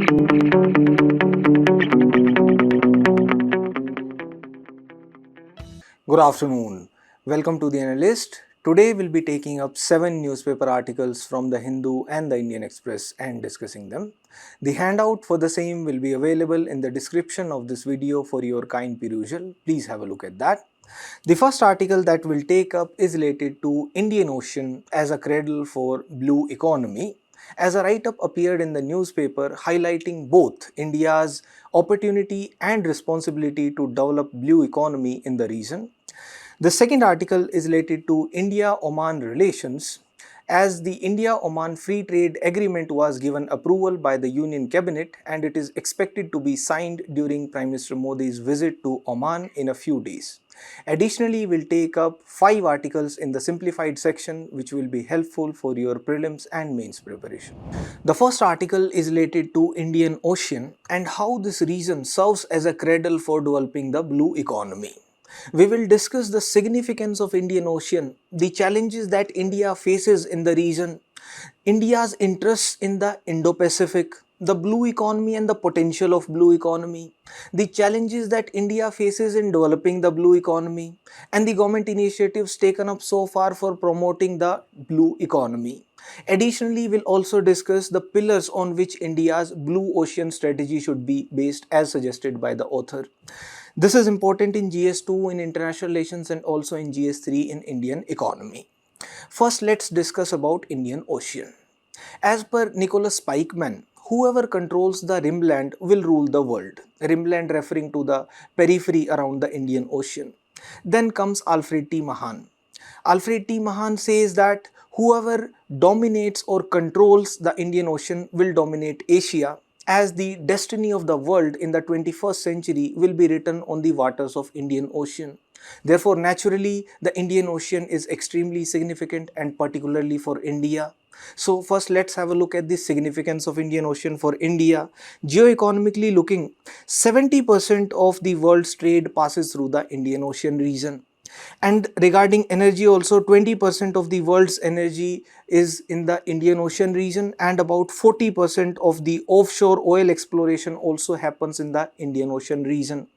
Good afternoon. Welcome to The Analyst. Today we'll be taking up 7 newspaper articles from the Hindu and the Indian Express and discussing them. The handout for the same will be available in the description of this video for your kind perusal. Please have a look at that. The first article that we'll take up is related to Indian Ocean as a cradle for blue economy, as a write-up appeared in the newspaper highlighting both India's opportunity and responsibility to develop blue economy in the region. The second article is related to India-Oman relations, as the India-Oman Free Trade Agreement was given approval by the Union Cabinet and it is expected to be signed during Prime Minister Modi's visit to Oman in a few days. Additionally, we'll take up 5 articles in the simplified section which will be helpful for your prelims and mains preparation. The first article is related to Indian Ocean and how this region serves as a cradle for developing the blue economy. We will discuss the significance of Indian Ocean, the challenges that India faces in the region, India's interests in the Indo-Pacific, the blue economy and the potential of blue economy, the challenges that India faces in developing the blue economy, and the government initiatives taken up so far for promoting the blue economy. Additionally, we'll also discuss the pillars on which India's blue ocean strategy should be based as suggested by the author. This is important in GS2 in international relations and also in GS3 in Indian economy. First, let's discuss about Indian Ocean. As per Nicholas Spikeman, whoever controls the rimland will rule the world. Rimland referring to the periphery around the Indian Ocean. Then comes Alfred T. Mahan. Alfred T. Mahan says that whoever dominates or controls the Indian Ocean will dominate Asia, as the destiny of the world in the 21st century will be written on the waters of Indian Ocean. Therefore, naturally, the Indian Ocean is extremely significant and particularly for India. So first, let's have a look at the significance of Indian Ocean for India. Geoeconomically looking, 70% of the world's trade passes through the Indian Ocean region. And regarding energy also, 20% of the world's energy is in the Indian Ocean region and about 40% of the offshore oil exploration also happens in the Indian Ocean region.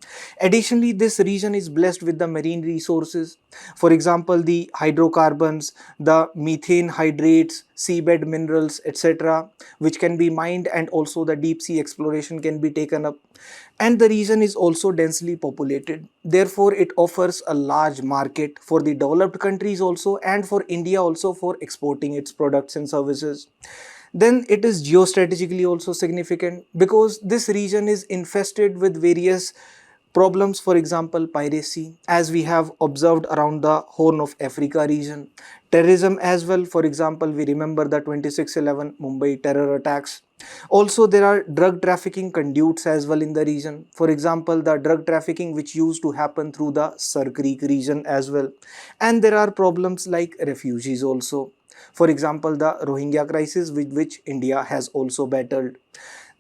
Additionally, this region is blessed with the marine resources. For example, the hydrocarbons, the methane hydrates, seabed minerals, etc., which can be mined, and also the deep sea exploration can be taken up. And the region is also densely populated. Therefore, it offers a large market for the developed countries also and for India also for exporting its products and services. Then it is geostrategically also significant because this region is infested with various problems, for example piracy, as we have observed around the Horn of Africa region, terrorism as well. For example, we remember the 26/11 Mumbai terror attacks. Also, there are drug trafficking conduits as well in the region. For example, the drug trafficking which used to happen through the Sir Creek region as well. And there are problems like refugees also. For example, the Rohingya crisis with which India has also battled.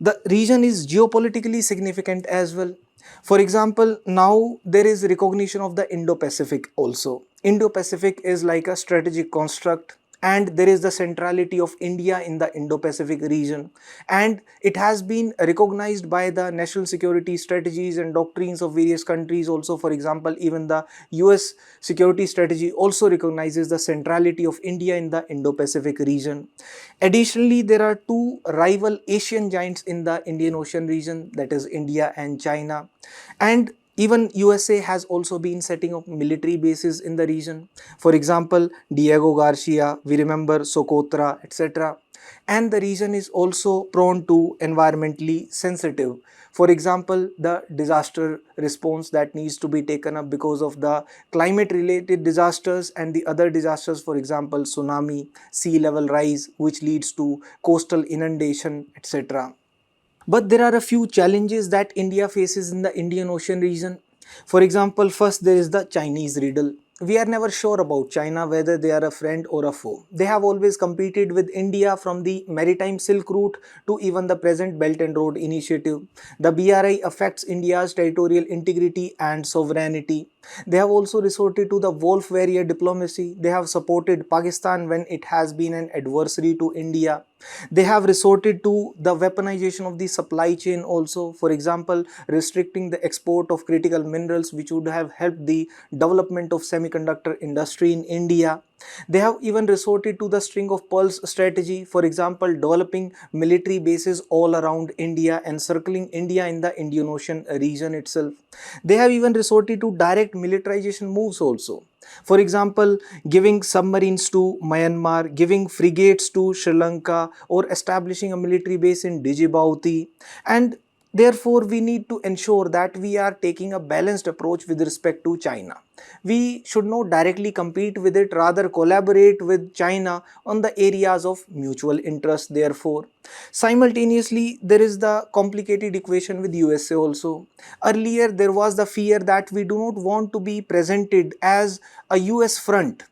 The region is geopolitically significant as well. For example, now there is recognition of the Indo-Pacific also. Indo-Pacific is like a strategic construct, and there is the centrality of India in the Indo-Pacific region, and it has been recognized by the national security strategies and doctrines of various countries also. For example, even the US security strategy also recognizes the centrality of India in the Indo-Pacific region. Additionally, there are two rival Asian giants in the Indian Ocean region, that is India and China, and even USA has also been setting up military bases in the region. For example, Diego Garcia, we remember Socotra, etc. And the region is also prone to environmentally sensitive. For example, the disaster response that needs to be taken up because of the climate related disasters and the other disasters, for example, tsunami, sea level rise, which leads to coastal inundation, etc. But there are a few challenges that India faces in the Indian Ocean region. For example, first there is the Chinese riddle. We are never sure about China whether they are a friend or a foe. They have always competed with India from the maritime Silk Route to even the present Belt and Road Initiative. The BRI affects India's territorial integrity and sovereignty. They have also resorted to the wolf warrior diplomacy. They have supported Pakistan when it has been an adversary to India. They have resorted to the weaponization of the supply chain also, for example, restricting the export of critical minerals, which would have helped the development of semiconductor industry in India. They have even resorted to the string of pearls strategy, for example, developing military bases all around India and circling India in the Indian Ocean region itself. They have even resorted to direct militarization moves also. For example, giving submarines to Myanmar, giving frigates to Sri Lanka, or establishing a military base in Djibouti. And therefore, we need to ensure that we are taking a balanced approach with respect to China. We should not directly compete with it, rather collaborate with China on the areas of mutual interest. Therefore, simultaneously, there is the complicated equation with USA also. Earlier, there was the fear that we do not want to be presented as a US front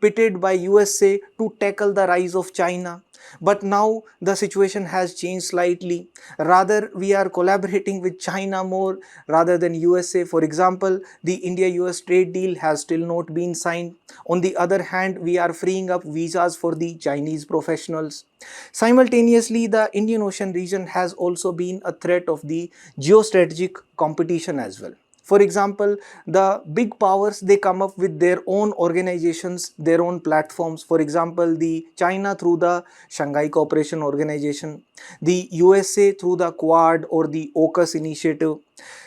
pitted by USA to tackle the rise of China. But now the situation has changed slightly. Rather, we are collaborating with China more rather than USA. For example, the India-US trade deal has still not been signed. On the other hand, we are freeing up visas for the Chinese professionals. Simultaneously, the Indian Ocean region has also been a threat of the geostrategic competition as well. For example, the big powers, they come up with their own organizations, their own platforms. For example, the China through the Shanghai Cooperation Organization, the USA through the Quad or the AUKUS initiative.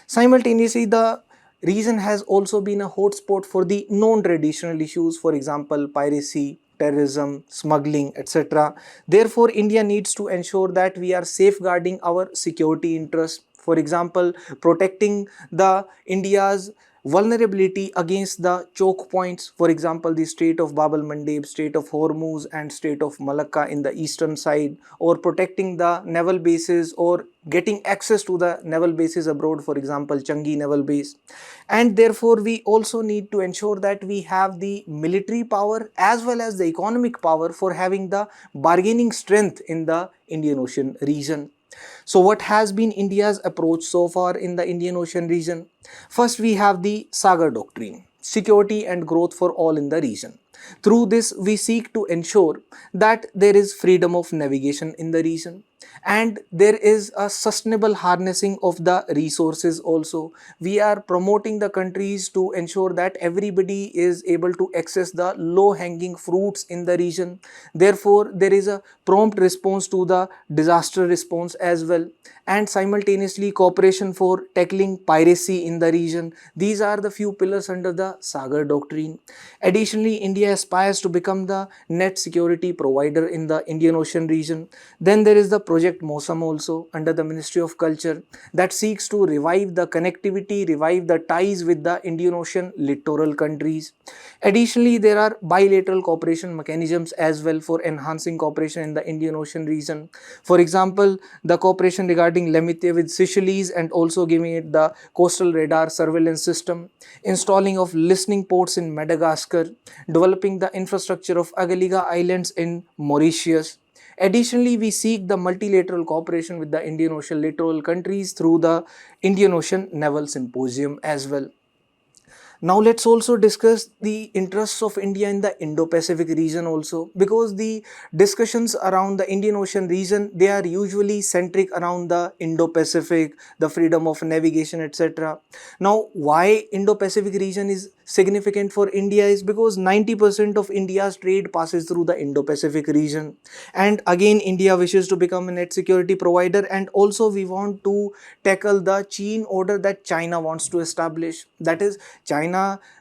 Simultaneously, the region has also been a hotspot for the non-traditional issues, for example, piracy, terrorism, smuggling, etc. Therefore, India needs to ensure that we are safeguarding our security interests. For example, protecting the India's vulnerability against the choke points, for example, the Strait of Bab el-Mandeb, Strait of Hormuz and Strait of Malacca in the eastern side, or protecting the naval bases or getting access to the naval bases abroad, for example, Changi naval base. And therefore, we also need to ensure that we have the military power as well as the economic power for having the bargaining strength in the Indian Ocean region. So what has been India's approach so far in the Indian Ocean region? First, we have the Sagar Doctrine, security and growth for all in the region. Through this, we seek to ensure that there is freedom of navigation in the region and there is a sustainable harnessing of the resources also. We are promoting the countries to ensure that everybody is able to access the low hanging fruits in the region. Therefore, there is a prompt response to the disaster response as well, and simultaneously cooperation for tackling piracy in the region. These are the few pillars under the Sagar Doctrine. Additionally, India aspires to become the net security provider in the Indian Ocean region. Then there is the Project Mosam also under the Ministry of Culture that seeks to revive the connectivity, revive the ties with the Indian Ocean littoral countries. Additionally, there are bilateral cooperation mechanisms as well for enhancing cooperation in the Indian Ocean region. For example, the cooperation regarding Lemite with Seychelles and also giving it the coastal radar surveillance system, installing of listening ports in Madagascar, developing the infrastructure of Agaliga Islands in Mauritius. Additionally, we seek the multilateral cooperation with the Indian Ocean littoral countries through the Indian Ocean Naval Symposium as well. Now let's also discuss the interests of India in the Indo-Pacific region also, because the discussions around the Indian Ocean region, they are usually centric around the Indo-Pacific, the freedom of navigation, etc. Now why Indo-Pacific region is significant for India is because 90% of India's trade passes through the Indo-Pacific region, and again India wishes to become a net security provider, and also we want to tackle the chain order that China wants to establish. That is, China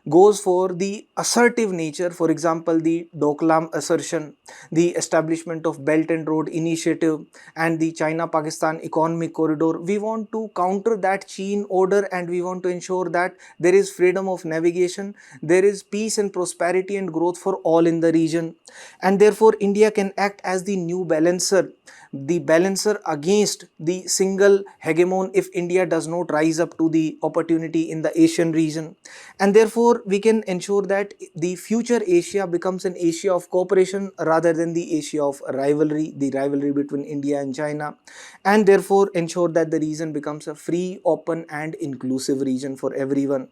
goes for the assertive nature, for example, the Doklam assertion, the establishment of Belt and Road Initiative, and the China-Pakistan Economic Corridor. We want to counter that chain order and we want to ensure that there is freedom of navigation, there is peace and prosperity and growth for all in the region. And therefore, India can act as the new balancer, the balancer against the single hegemon if India does not rise up to the opportunity in the Asian region. And therefore, we can ensure that the future Asia becomes an Asia of cooperation rather than the Asia of rivalry, the rivalry between India and China, and therefore ensure that the region becomes a free, open and inclusive region for everyone.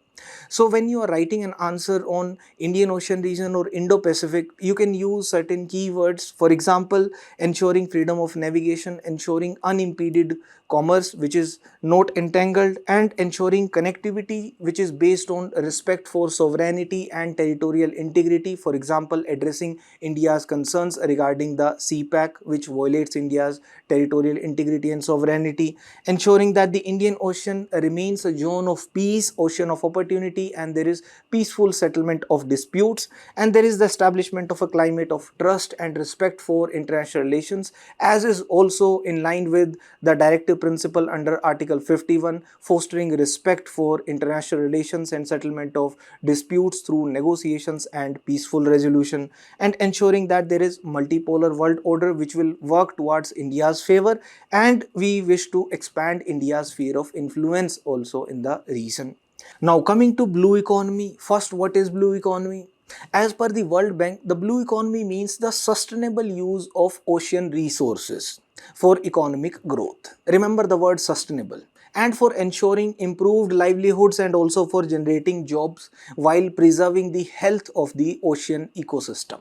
So when you are writing writing an answer on Indian Ocean region or Indo-Pacific, you can use certain keywords. For example, ensuring freedom of navigation, ensuring unimpeded commerce which is not entangled, and ensuring connectivity which is based on respect for sovereignty and territorial integrity. For example, addressing India's concerns regarding the CPAC which violates India's territorial integrity and sovereignty, ensuring that the Indian Ocean remains a zone of peace, ocean of opportunity, and there is peaceful settlement of disputes, and there is the establishment of a climate of trust and respect for international relations, as is also in line with the directive principle under Article 51, fostering respect for international relations and settlement of disputes through negotiations and peaceful resolution, and ensuring that there is multipolar world order which will work towards India's favor, and we wish to expand India's sphere of influence also in the region. Now coming to blue economy, first what is blue economy? As per the World Bank, the blue economy means the sustainable use of ocean resources for economic growth. Remember the word sustainable. And for ensuring improved livelihoods and also for generating jobs while preserving the health of the ocean ecosystem.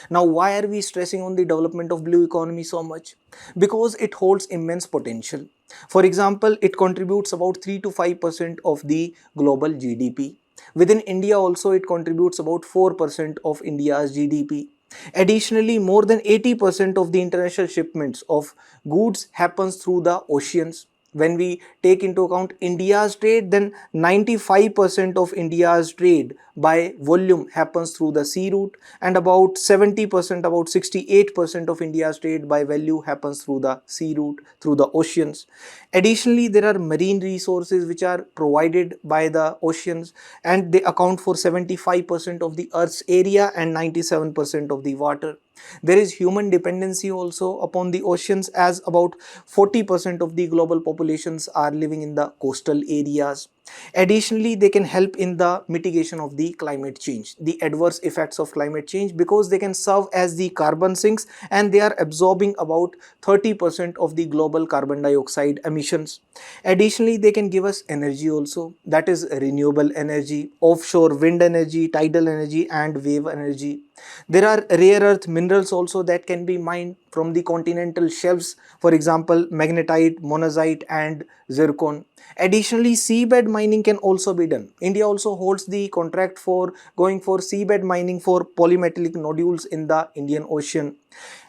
Now, why are we stressing on the development of blue economy so much? Because it holds immense potential. For example, it contributes about 3 to 5% of the global GDP. Within India also it contributes about 4% of India's GDP. Additionally, more than 80% of the international shipments of goods happens through the oceans. When we take into account India's trade, then 95% of India's trade by volume happens through the sea route, and about 70%, about 68% of India's trade by value happens through the sea route, through the oceans. Additionally, there are marine resources which are provided by the oceans, and they account for 75% of the Earth's area and 97% of the water. There is human dependency also upon the oceans, as about 40% of the global populations are living in the coastal areas. Additionally, they can help in the mitigation of the climate change, the adverse effects of climate change, because they can serve as the carbon sinks and they are absorbing about 30% of the global carbon dioxide emissions. Additionally, they can give us energy also, that is renewable energy, offshore wind energy, tidal energy and wave energy. There are rare earth minerals also that can be mined from the continental shelves, for example magnetite, monazite and zircon. Additionally, seabed mining can also be done. India also holds the contract for going for seabed mining for polymetallic nodules in the Indian Ocean.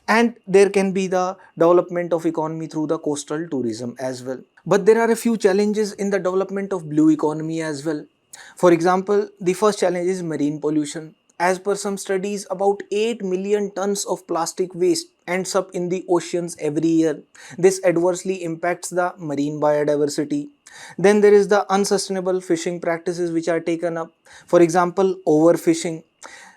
And there can be the development of economy through the coastal tourism as well. But there are a few challenges in the development of blue economy as well. For example, the first challenge is marine pollution. As per some studies, about 8 million tons of plastic waste ends up in the oceans every year. This adversely impacts the marine biodiversity. Then there is the unsustainable fishing practices which are taken up. For example, overfishing.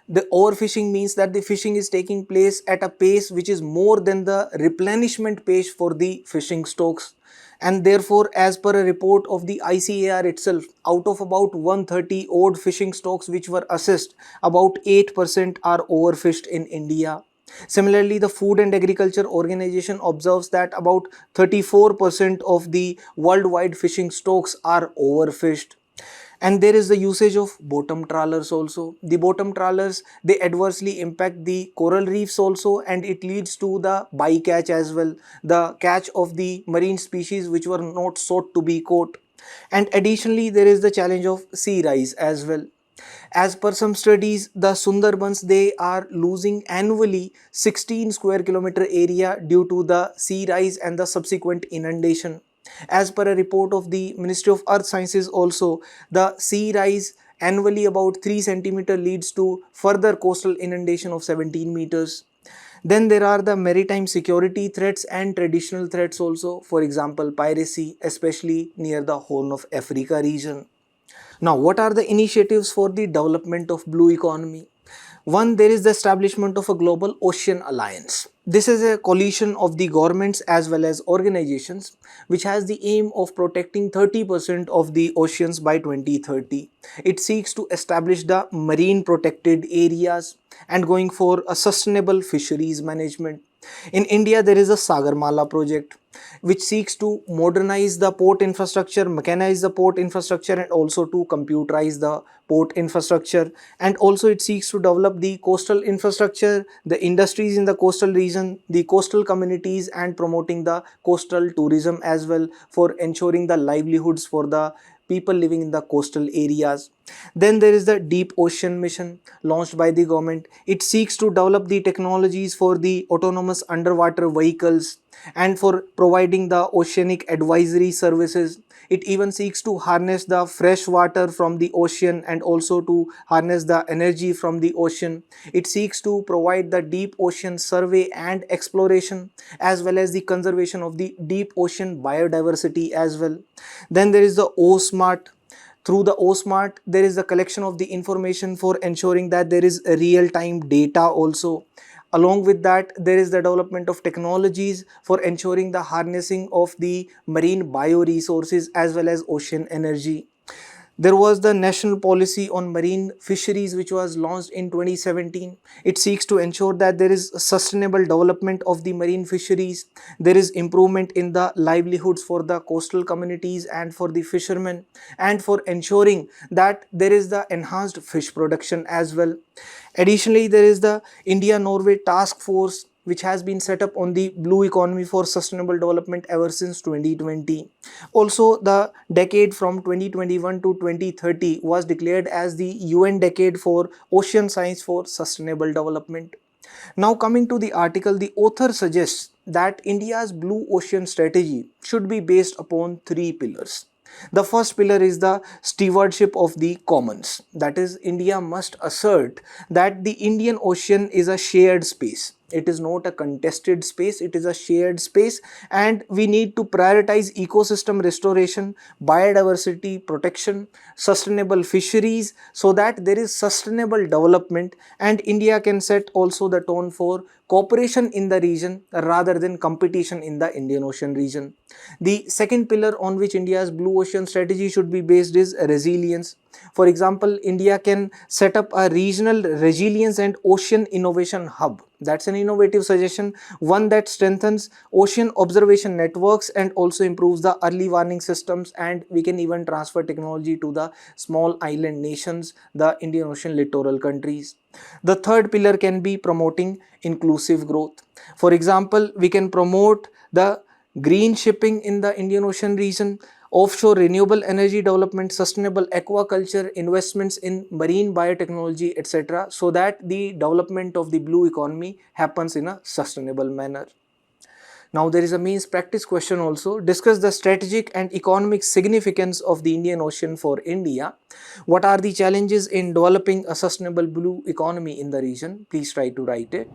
The overfishing means that the fishing is taking place at a pace which is more than the replenishment pace for the fishing stocks, and therefore, as per a report of the ICAR itself, out of about 130 odd fishing stocks which were assessed, about 8% are overfished in India. Similarly, the Food and Agriculture Organization observes that about 34% of the worldwide fishing stocks are overfished. And there is the usage of bottom trawlers also. The bottom trawlers, they adversely impact the coral reefs also, and it leads to the bycatch as well, the catch of the marine species which were not sought to be caught. And additionally, there is the challenge of sea rise as well. As per some studies, the Sundarbans, they are losing annually 16 square kilometer area due to the sea rise and the subsequent inundation. As per a report of the Ministry of Earth Sciences also, the sea rise annually about 3 centimeter leads to further coastal inundation of 17 meters. Then there are the maritime security threats and traditional threats also, for example piracy, especially near the Horn of Africa region. Now, what are the initiatives for the development of blue economy? One, there is the establishment of a global ocean alliance. This is a coalition of the governments as well as organizations which has the aim of protecting 30% of the oceans by 2030. It seeks to establish the marine protected areas and going for a sustainable fisheries management. In India, there is a Sagarmala project which seeks to modernize the port infrastructure, mechanize the port infrastructure, and also to computerize the port infrastructure. And also, it seeks to develop the coastal infrastructure, the industries in the coastal region, the coastal communities, and promoting the coastal tourism as well for ensuring the livelihoods for the people living in the coastal areas. Then there is the Deep Ocean Mission launched by the government. It seeks to develop the technologies for the autonomous underwater vehicles and for providing the oceanic advisory services. It even seeks to harness the fresh water from the ocean and also to harness the energy from the ocean. It seeks to provide the deep ocean survey and exploration as well as the conservation of the deep ocean biodiversity as well. Then there is the OSMART. Through the OSMART, there is the collection of the information for ensuring that there is real-time data also. Along with that, there is the development of technologies for ensuring the harnessing of the marine bioresources as well as ocean energy. There was the National Policy on Marine Fisheries which was launched in 2017. It seeks to ensure that there is sustainable development of the marine fisheries. There is improvement in the livelihoods for the coastal communities and for the fishermen, and for ensuring that there is the enhanced fish production as well. Additionally, there is the India-Norway Task Force which has been set up on the blue economy for sustainable development ever since 2020. Also, the decade from 2021 to 2030 was declared as the UN decade for ocean science for sustainable development. Now coming to the article, the author suggests that India's blue ocean strategy should be based upon three pillars. The first pillar is the stewardship of the commons. That is, India must assert that the Indian Ocean is a shared space. It is not a contested space, it is a shared space, and we need to prioritize ecosystem restoration, biodiversity protection, sustainable fisheries so that there is sustainable development, and India can set also the tone for cooperation in the region rather than competition in the Indian Ocean region. The second pillar on which India's blue ocean strategy should be based is resilience. For example, India can set up a regional resilience and ocean innovation hub. That's an innovative suggestion, one that strengthens ocean observation networks and also improves the early warning systems, and we can even transfer technology to the small island nations, the Indian Ocean littoral countries. The third pillar can be promoting inclusive growth. For example, we can promote the green shipping in the Indian Ocean region, offshore renewable energy development, sustainable aquaculture, investments in marine biotechnology, etc., so that the development of the blue economy happens in a sustainable manner. Now there is a means practice question also. Discuss the strategic and economic significance of the Indian Ocean for India. What are the challenges in developing a sustainable blue economy in the region? Please try to write it.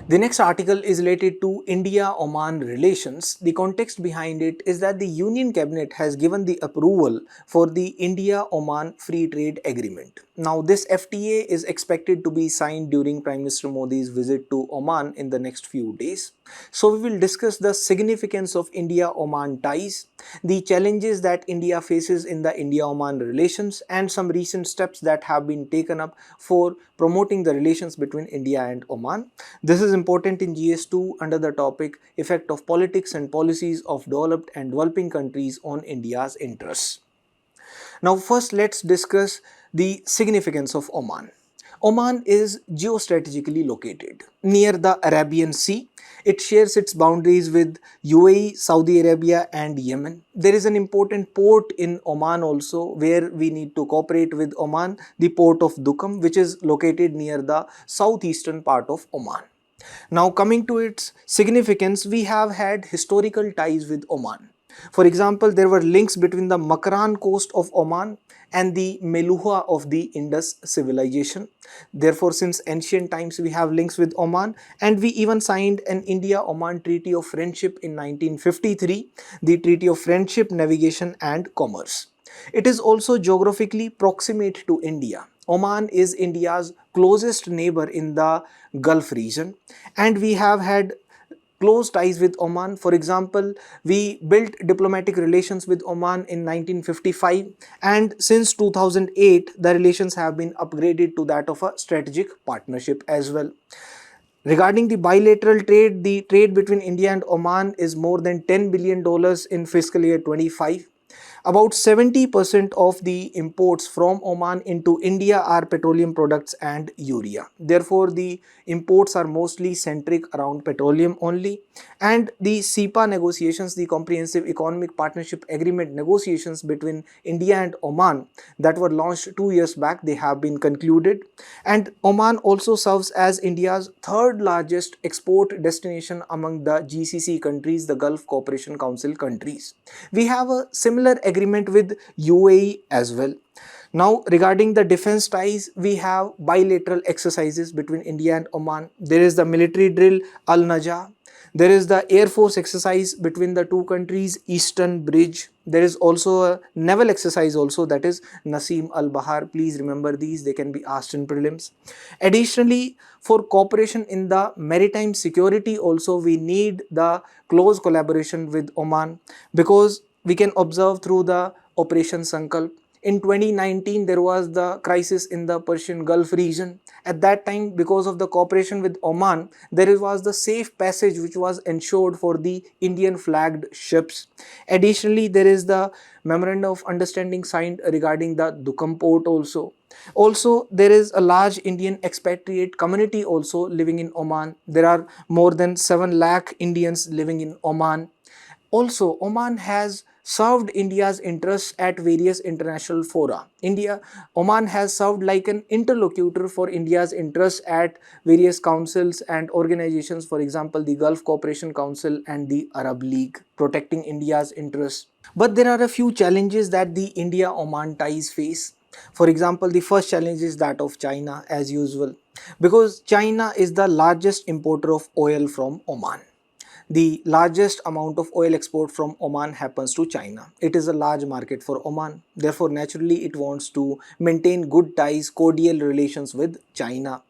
The next article is related to India-Oman relations. The context behind it is that the Union Cabinet has given the approval for the India-Oman Free Trade Agreement. Now this FTA is expected to be signed during Prime Minister Modi's visit to Oman in the next few days. So we will discuss the significance of India-Oman ties, the challenges that India faces in the India-Oman relations, and some recent steps that have been taken up for promoting the relations between India and Oman. This is important in GS2 under the topic Effect of Politics and Policies of Developed and Developing Countries on India's Interests. Now first let's discuss the significance of Oman. Oman is geostrategically located near the Arabian Sea. It shares its boundaries with UAE, Saudi Arabia and Yemen. There is an important port in Oman also where we need to cooperate with Oman, the port of Duqm, which is located near the southeastern part of Oman. Now coming to its significance, we have had historical ties with Oman. For example, there were links between the Makran coast of Oman and the Meluha of the Indus civilization. Therefore, since ancient times we have links with Oman, and we even signed an India-Oman Treaty of Friendship in 1953, the Treaty of Friendship, Navigation and Commerce. It is also geographically proximate to India. Oman is India's closest neighbor in the Gulf region, and we have had close ties with Oman. For example, we built diplomatic relations with Oman in 1955, and since 2008 the relations have been upgraded to that of a strategic partnership as well. Regarding the bilateral trade, the trade between India and Oman is more than $10 billion in fiscal year 25. About 70% of the imports from Oman into India are petroleum products and urea. Therefore, the imports are mostly centric around petroleum only. And the CEPA negotiations, the Comprehensive Economic Partnership Agreement negotiations between India and Oman that were launched 2 years back, they have been concluded. And Oman also serves as India's third largest export destination among the GCC countries, the Gulf Cooperation Council countries. We have a similar agreement with UAE as well. Now, regarding the defense ties, we have bilateral exercises between India and Oman. There is the military drill Al Najah. There is the Air Force exercise between the two countries, Eastern Bridge. There is also a naval exercise also, that is Nasim Al Bahar. Please remember these, they can be asked in prelims. Additionally, for cooperation in the maritime security also, we need the close collaboration with Oman, because we can observe through the Operation Sankalp. In 2019, there was the crisis in the Persian Gulf region. At that time, because of the cooperation with Oman, there was the safe passage which was ensured for the Indian flagged ships. Additionally, there is the memorandum of understanding signed regarding the Duqm port also. Also, there is a large Indian expatriate community also living in Oman. There are more than 7 lakh Indians living in Oman. Also, Oman has served India's interests at various international fora. Oman has served like an interlocutor for India's interests at various councils and organizations, for example, the Gulf Cooperation Council and the Arab League, protecting India's interests. But there are a few challenges that the India-Oman ties face. For example, the first challenge is that of China, as usual, because China is the largest importer of oil from Oman. The largest amount of oil export from Oman happens to China. It is a large market for Oman. Therefore, naturally, it wants to maintain good ties, cordial relations with China.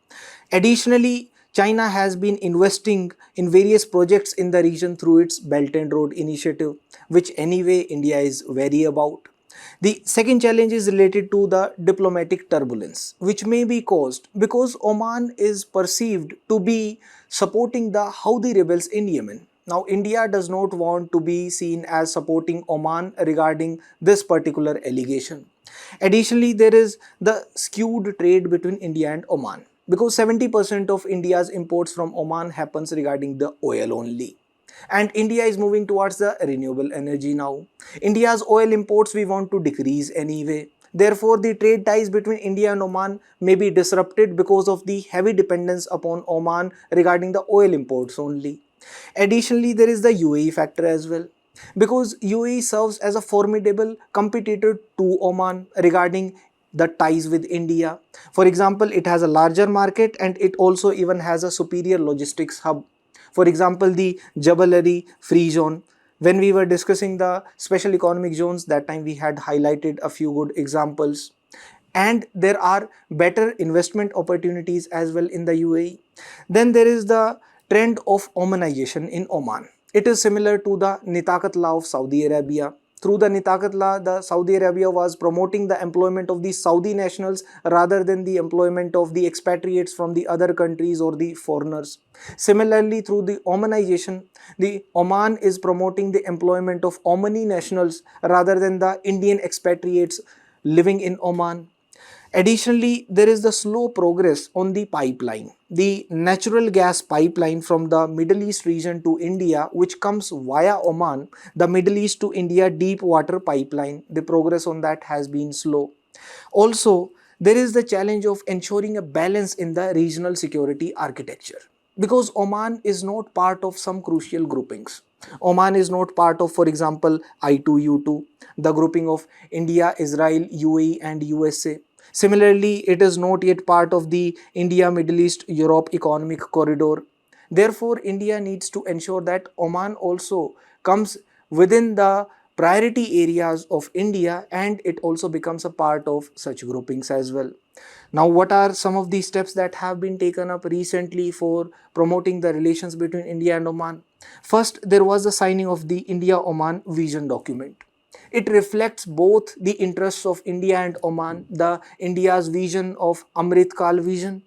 Additionally, China has been investing in various projects in the region through its Belt and Road Initiative, which anyway India is wary about. The second challenge is related to the diplomatic turbulence, which may be caused because Oman is perceived to be supporting the Houthi rebels in Yemen. Now, India does not want to be seen as supporting Oman regarding this particular allegation. Additionally, there is the skewed trade between India and Oman, because 70% of India's imports from Oman happens regarding the oil only. And India is moving towards the renewable energy now. India's oil imports we want to decrease anyway. Therefore, the trade ties between India and Oman may be disrupted because of the heavy dependence upon Oman regarding the oil imports only. Additionally, there is the UAE factor as well, because UAE serves as a formidable competitor to Oman regarding the ties with India. For example, it has a larger market and it also even has a superior logistics hub. For example, the Jabal Ali Free Zone. When we were discussing the special economic zones, that time we had highlighted a few good examples. And there are better investment opportunities as well in the UAE. Then there is the trend of Omanization in Oman. It is similar to the Nitakat law of Saudi Arabia. Through the Nitakat law, the Saudi Arabia was promoting the employment of the Saudi nationals rather than the employment of the expatriates from the other countries or the foreigners. Similarly, through the Omanization, the Oman is promoting the employment of Omani nationals rather than the Indian expatriates living in Oman. Additionally, there is the slow progress on the pipeline, the natural gas pipeline from the Middle East region to India, which comes via Oman, the Middle East to India deep water pipeline. The progress on that has been slow. Also, there is the challenge of ensuring a balance in the regional security architecture, because Oman is not part of some crucial groupings. Oman is not part of, for example, I2U2, the grouping of India, Israel, UAE, and USA. Similarly, it is not yet part of the India, Middle East, Europe economic corridor. Therefore, India needs to ensure that Oman also comes within the priority areas of India and it also becomes a part of such groupings as well. Now, what are some of the steps that have been taken up recently for promoting the relations between India and Oman? First, there was the signing of the India-Oman vision document. It reflects both the interests of India and Oman, the India's vision of Amrit Kal vision,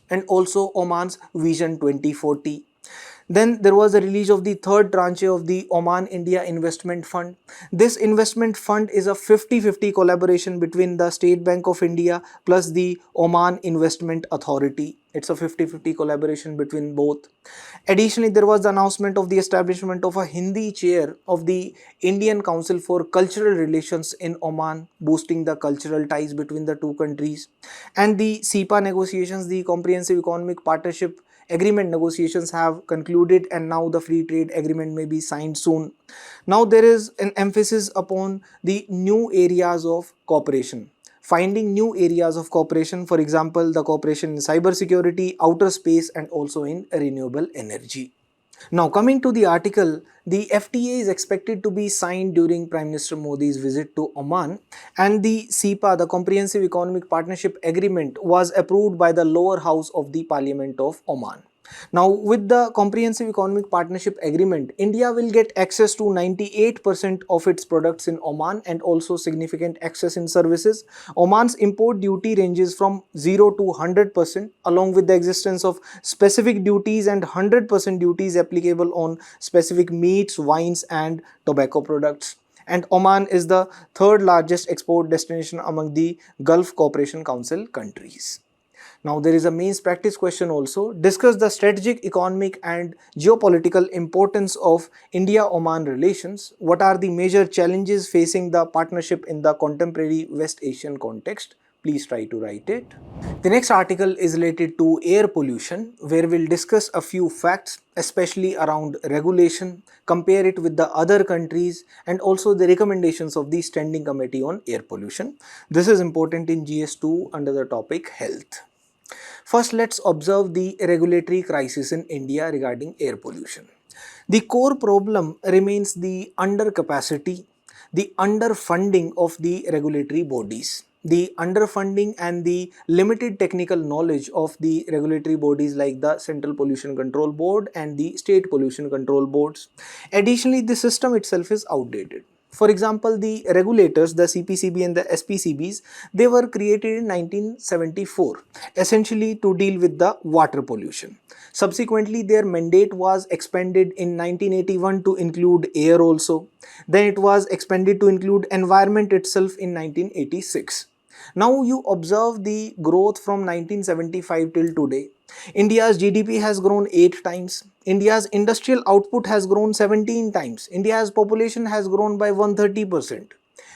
and also Oman's Vision 2040. Then there was the release of the third tranche of the Oman India Investment Fund. This investment fund is a 50-50 collaboration between the State Bank of India plus the Oman Investment Authority. It's a 50-50 collaboration between both. Additionally, there was the announcement of the establishment of a Hindi chair of the Indian Council for Cultural Relations in Oman, boosting the cultural ties between the two countries. And the CEPA negotiations, the Comprehensive Economic Partnership Agreement negotiations have concluded, and now the free trade agreement may be signed soon. Now there is an emphasis upon the new areas of cooperation, finding new areas of cooperation, for example the cooperation in cybersecurity, outer space, and also in renewable energy. Now coming to the article, the FTA is expected to be signed during Prime Minister Modi's visit to Oman, and the CEPA, the Comprehensive Economic Partnership Agreement, was approved by the lower house of the Parliament of Oman. Now with the Comprehensive Economic Partnership Agreement, India will get access to 98% of its products in Oman and also significant access in services. Oman's import duty ranges from 0 to 100%, along with the existence of specific duties and 100% duties applicable on specific meats, wines and tobacco products. And Oman is the third largest export destination among the Gulf Cooperation Council countries. Now there is a mains practice question also. Discuss the strategic, economic and geopolitical importance of India-Oman relations. What are the major challenges facing the partnership in the contemporary West Asian context? Please try to write it. The next article is related to air pollution, where we'll discuss a few facts, especially around regulation, compare it with the other countries, and also the recommendations of the Standing Committee on Air Pollution. This is important in GS2 under the topic health. First, let's observe the regulatory crisis in India regarding air pollution. The core problem remains the undercapacity, the underfunding of the regulatory bodies. The underfunding and the limited technical knowledge of the regulatory bodies like the Central Pollution Control Board and the State Pollution Control Boards. Additionally, the system itself is outdated. For example, the regulators, the CPCB and the SPCBs, they were created in 1974, essentially to deal with the water pollution. Subsequently, their mandate was expanded in 1981 to include air also. Then it was expanded to include environment itself in 1986. Now you observe the growth from 1975 till today. India's GDP has grown 8 times. India's industrial output has grown 17 times. India's population has grown by 130%.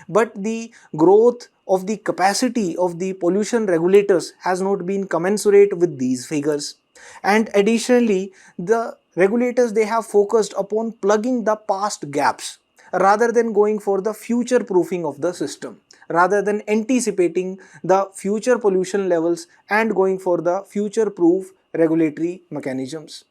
But the growth of the capacity of the pollution regulators has not been commensurate with these figures. And additionally, the regulators, they have focused upon plugging the past gaps rather than going for the future proofing of the system, rather than anticipating the future pollution levels and going for the future proof regulatory mechanisms.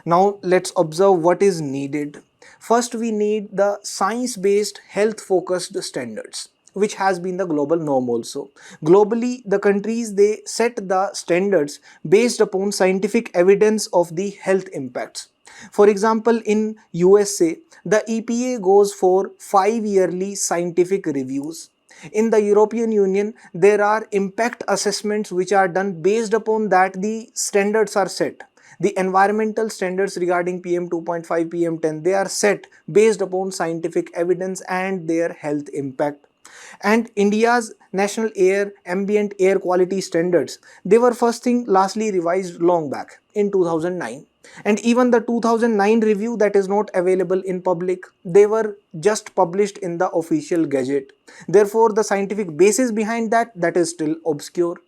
Now let's observe what is needed. First, we need the science-based health focused standards, which has been the global norm also. Globally, the countries, they set the standards based upon scientific evidence of the health impacts. For example, in USA, the EPA goes for 5-yearly scientific reviews. In the European Union, there are impact assessments which are done based upon that the standards are set. The environmental standards regarding PM 2.5, PM 10, they are set based upon scientific evidence and their health impact. And India's national air ambient air quality standards, they were first thing lastly revised long back in 2009. And even the 2009 review, that is not available in public, they were just published in the official gazette. Therefore the scientific basis behind that, that is still obscure.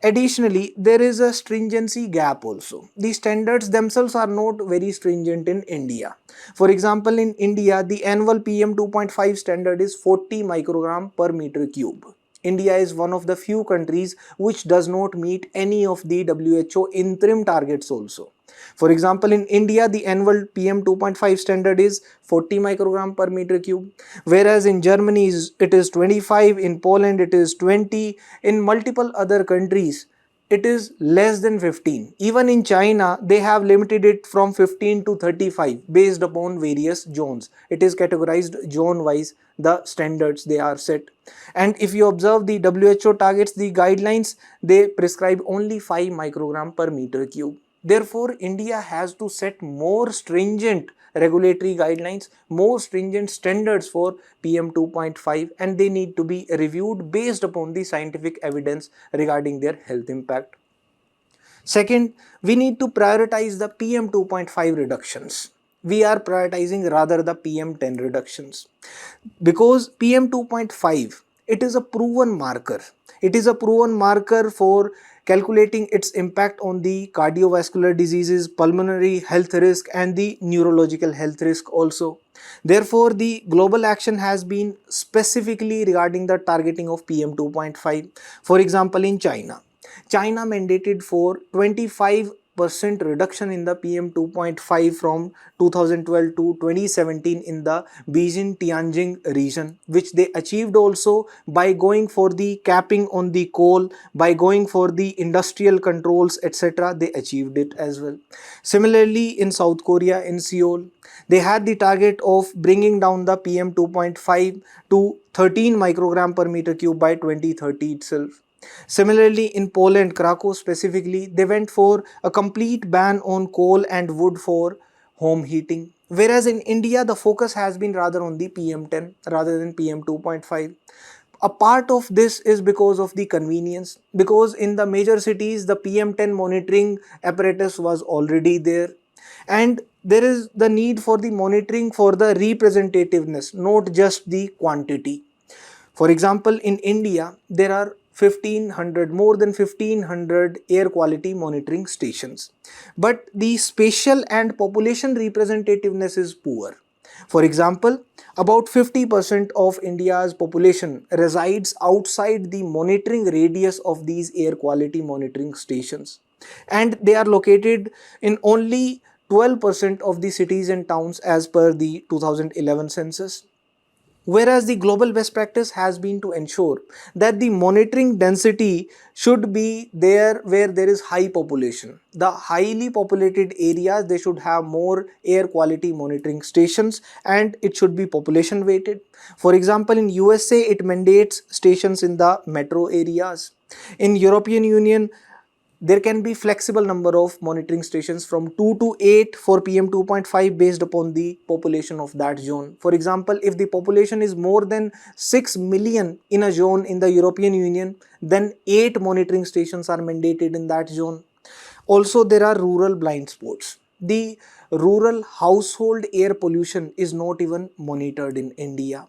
Additionally, there is a stringency gap also. The standards themselves are not very stringent in India. For example, in India, the annual PM 2.5 standard is 40 microgram per meter cube. India is one of the few countries which does not meet any of the WHO interim targets also. For example, in India, the annual PM 2.5 standard is 40 microgram per meter cube, whereas in Germany it is 25, in Poland it is 20, in multiple other countries it is less than 15. Even in China, they have limited it from 15 to 35 based upon various zones. It is categorized zone wise, the standards they are set. And if you observe the WHO targets, the guidelines, they prescribe only 5 microgram per meter cube. Therefore, India has to set more stringent regulatory guidelines, more stringent standards for PM 2.5, and they need to be reviewed based upon the scientific evidence regarding their health impact. Second, we need to prioritize the PM 2.5 reductions. We are prioritizing rather the PM 10 reductions, because PM 2.5, it is a proven marker. It is a proven marker for calculating its impact on the cardiovascular diseases, pulmonary health risk, and the neurological health risk also. Therefore, the global action has been specifically regarding the targeting of PM 2.5. For example, in China mandated for 25% reduction in the PM 2.5 from 2012 to 2017 in the Beijing-Tianjin region, which they achieved also by going for the capping on the coal, by going for the industrial controls, etc. They achieved it as well. Similarly, in South Korea, in Seoul, they had the target of bringing down the PM 2.5 to 13 microgram per meter cube by 2030 itself. Similarly, in Poland, Krakow specifically, they went for a complete ban on coal and wood for home heating. Whereas in India, the focus has been rather on the PM10 rather than PM 2.5. A part of this is because of the convenience, because in the major cities, the PM10 monitoring apparatus was already there. And there is the need for the monitoring for the representativeness, not just the quantity. For example, in India, there are 1500, more than 1500 air quality monitoring stations. But the spatial and population representativeness is poor. For example, about 50% of India's population resides outside the monitoring radius of these air quality monitoring stations. And they are located in only 12% of the cities and towns as per the 2011 census. Whereas the global best practice has been to ensure that the monitoring density should be there where there is high population. The highly populated areas, they should have more air quality monitoring stations, and it should be population weighted. For example, in USA, it mandates stations in the metro areas. In European Union, there can be flexible number of monitoring stations from 2 to 8 for PM 2.5 based upon the population of that zone. For example, if the population is more than 6 million in a zone in the European Union, then 8 monitoring stations are mandated in that zone. Also, there are rural blind spots. The rural household air pollution is not even monitored in India.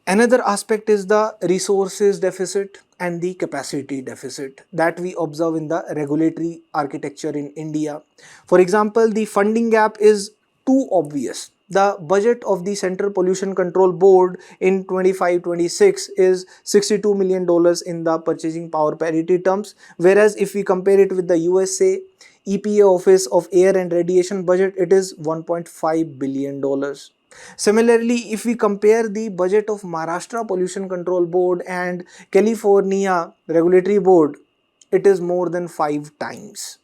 Another aspect is the resources deficit and the capacity deficit that we observe in the regulatory architecture in India. For example, the funding gap is too obvious. The budget of the Central Pollution Control Board in 25-26 is $62 million in the purchasing power parity terms, whereas if we compare it with the USA EPA Office of Air and Radiation budget, it is $1.5 billion. Similarly, if we compare the budget of Maharashtra Pollution Control Board and California Regulatory Board, it is more than 5 times.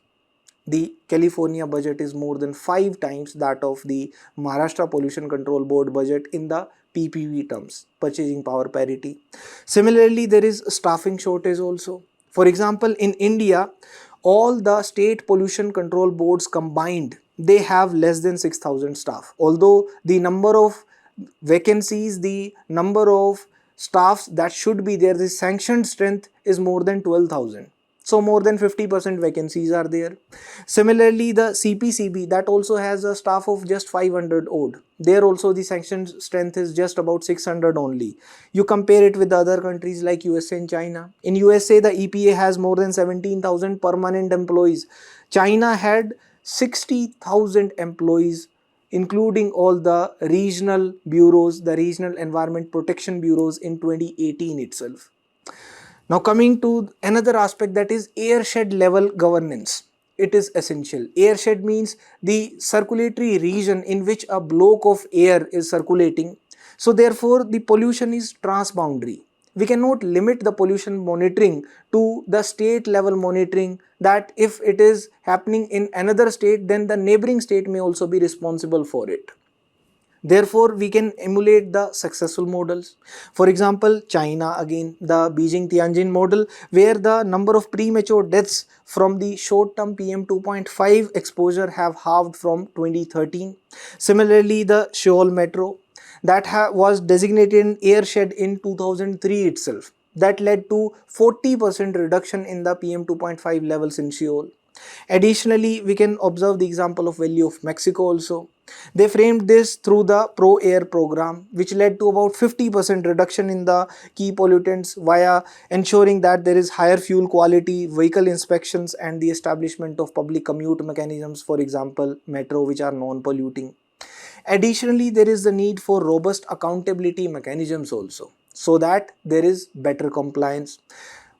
The California budget is more than 5 times that of the Maharashtra Pollution Control Board budget in the PPV terms, purchasing power parity. Similarly, there is staffing shortage also. For example, in India, all the state pollution control boards combined, they have less than 6,000 staff. Although the number of vacancies, the number of staffs that should be there, the sanctioned strength is more than 12,000. So more than 50% vacancies are there. Similarly, the CPCB, that also has a staff of just 500 odd. There also the sanctioned strength is just about 600 only. You compare it with the other countries like USA and China. In USA, the EPA has more than 17,000 permanent employees. China had 60,000 employees, including all the regional bureaus, the regional environment protection bureaus in 2018 itself. Now coming to another aspect, that is airshed level governance. It is essential. Airshed means the circulatory region in which a block of air is circulating. So therefore the pollution is transboundary. we cannot limit the pollution monitoring to the state level monitoring, that if it is happening in another state, then the neighboring state may also be responsible for it. Therefore, we can emulate the successful models. For example, China, again, the Beijing-Tianjin model, where the number of premature deaths from the short-term PM 2.5 exposure have halved from 2013. Similarly, the Seoul Metro, that was designated an airshed in 2003 itself. That led to 40% reduction in the PM 2.5 levels in Seoul. Additionally, we can observe the example of Valley of Mexico also. They framed this through the Pro Air program, which led to about 50% reduction in the key pollutants via ensuring that there is higher fuel quality, vehicle inspections, and the establishment of public commute mechanisms, for example, metro, which are non-polluting. Additionally, there is the need for robust accountability mechanisms also, so that there is better compliance.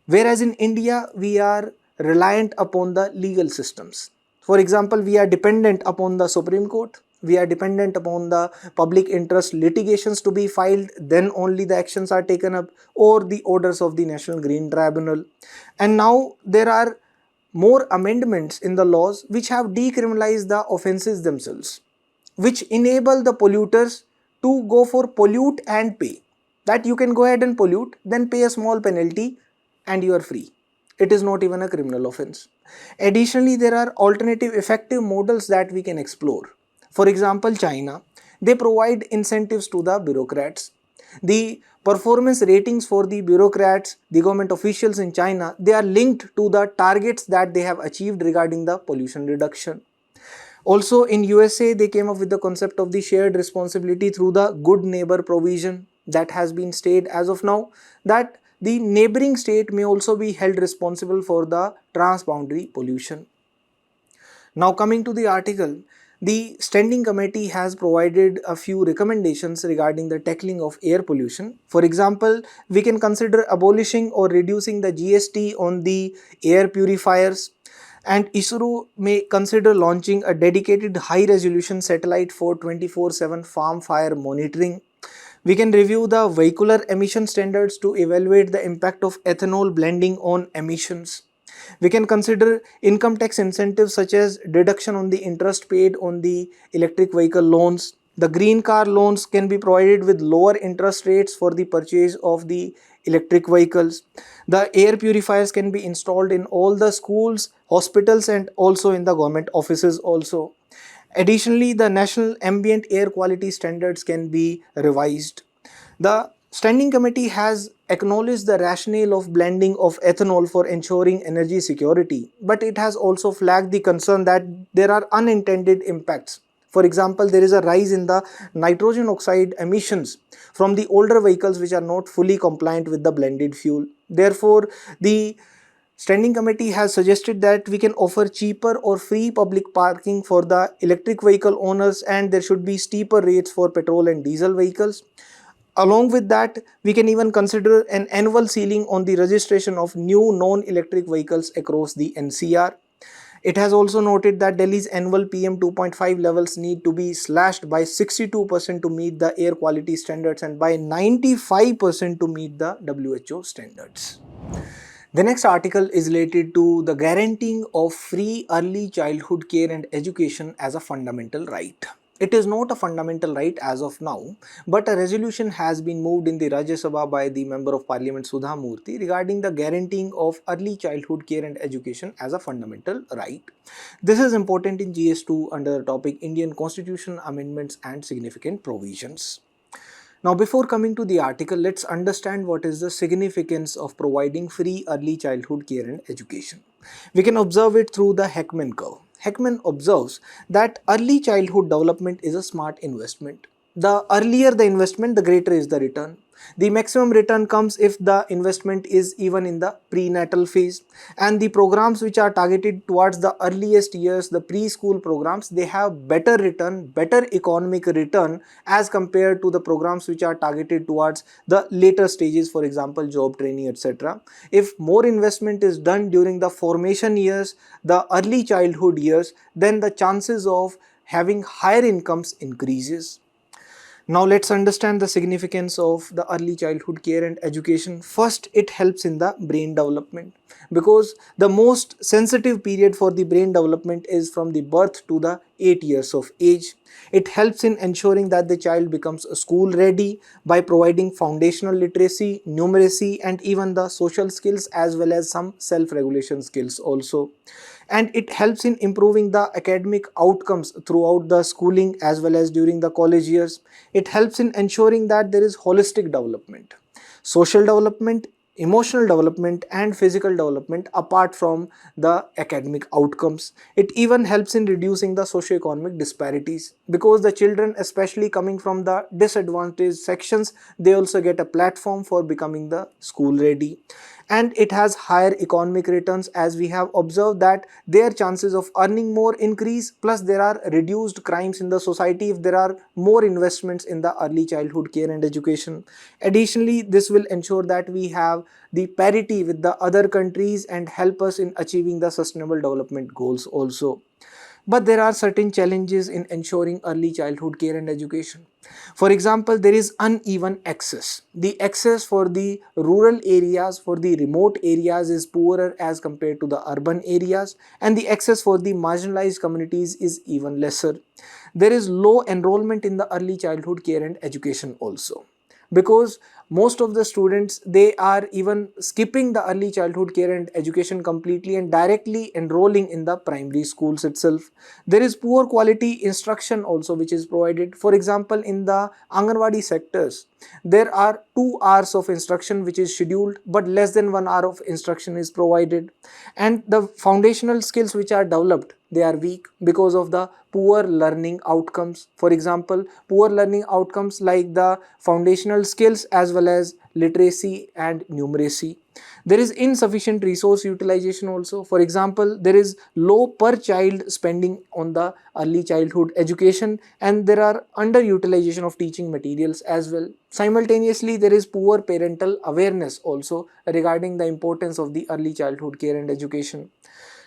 Whereas in India, we are reliant upon the legal systems. For example, we are dependent upon the Supreme Court, we are dependent upon the public interest litigations to be filed, then only the actions are taken up, or the orders of the National Green Tribunal. And now there are more amendments in the laws which have decriminalized the offences themselves, which enable the polluters to go for pollute and pay. That you can go ahead and pollute, then pay a small penalty, and you are free. It is not even a criminal offense. Additionally, there are alternative effective models that we can explore. For example, China, they provide incentives to the bureaucrats. The performance ratings for the bureaucrats, the government officials in China, they are linked to the targets that they have achieved regarding the pollution reduction. Also in USA, they came up with the concept of the shared responsibility through the good neighbor provision, that has been stated as of now that the neighboring state may also be held responsible for the transboundary pollution. Now coming to the article, the Standing Committee has provided a few recommendations regarding the tackling of air pollution. For example, we can consider abolishing or reducing the GST on the air purifiers, and ISRO may consider launching a dedicated high-resolution satellite for 24/7 farm fire monitoring. We can review the vehicular emission standards to evaluate the impact of ethanol blending on emissions. We can consider income tax incentives such as deduction on the interest paid on the electric vehicle loans. The green car loans can be provided with lower interest rates for the purchase of the electric vehicles. The air purifiers can be installed in all the schools, hospitals, and also in the government offices also. Additionally, the national ambient air quality standards can be revised. The Standing Committee has acknowledged the rationale of blending of ethanol for ensuring energy security, but it has also flagged the concern that there are unintended impacts. For example, there is a rise in the nitrogen oxide emissions from the older vehicles which are not fully compliant with the blended fuel. Therefore, the Standing Committee has suggested that we can offer cheaper or free public parking for the electric vehicle owners, and there should be steeper rates for petrol and diesel vehicles. Along with that, we can even consider an annual ceiling on the registration of new non-electric vehicles across the NCR. It has also noted that Delhi's annual PM 2.5 levels need to be slashed by 62% to meet the air quality standards and by 95% to meet the WHO standards. The next article is related to the guaranteeing of free early childhood care and education as a fundamental right. It is not a fundamental right as of now, but a resolution has been moved in the Rajya Sabha by the Member of Parliament Sudha Murthy regarding the guaranteeing of early childhood care and education as a fundamental right. This is important in GS2 under the topic Indian Constitution Amendments and Significant Provisions. Now, before coming to the article, let's understand what is the significance of providing free early childhood care and education. We can observe it through the Heckman curve. Heckman observes that early childhood development is a smart investment. The earlier the investment, the greater is the return. The maximum return comes if the investment is even in the prenatal phase, and the programs which are targeted towards the earliest years, the preschool programs, they have better return, better economic return as compared to the programs which are targeted towards the later stages, for example job training, etc. If more investment is done during the formation years, the early childhood years, then the chances of having higher incomes increases. Now let's understand the significance of the early childhood care and education. First, it helps in the brain development because the most sensitive period for the brain development is from the birth to the 8 years of age. It helps in ensuring that the child becomes school ready by providing foundational literacy, numeracy, and even the social skills as well as some self regulation skills also. And it helps in improving the academic outcomes throughout the schooling as well as during the college years. It helps in ensuring that there is holistic development, social development, emotional development, and physical development apart from the academic outcomes. It even helps in reducing the socioeconomic disparities because the children, especially coming from the disadvantaged sections, they also get a platform for becoming the school ready. And it has higher economic returns as we have observed that their chances of earning more increase, plus there are reduced crimes in the society if there are more investments in the early childhood care and education. Additionally, this will ensure that we have the parity with the other countries and help us in achieving the sustainable development goals also. But there are certain challenges in ensuring early childhood care and education. For example, there is uneven access. The access for the rural areas, for the remote areas is poorer as compared to the urban areas, and the access for the marginalized communities is even lesser. There is low enrollment in the early childhood care and education also because most of the students, they are even skipping the early childhood care and education completely and directly enrolling in the primary schools itself. There is poor quality instruction also which is provided. For example, in the Anganwadi sectors, there are 2 hours of instruction which is scheduled, but less than 1 hour of instruction is provided. And the foundational skills which are developed, they are weak because of the poor learning outcomes. For example, poor learning outcomes like the foundational skills as well as literacy and numeracy. There is insufficient resource utilization also. For example, there is low per child spending on the early childhood education, and there are underutilization of teaching materials as well. Simultaneously, there is poor parental awareness also regarding the importance of the early childhood care and education.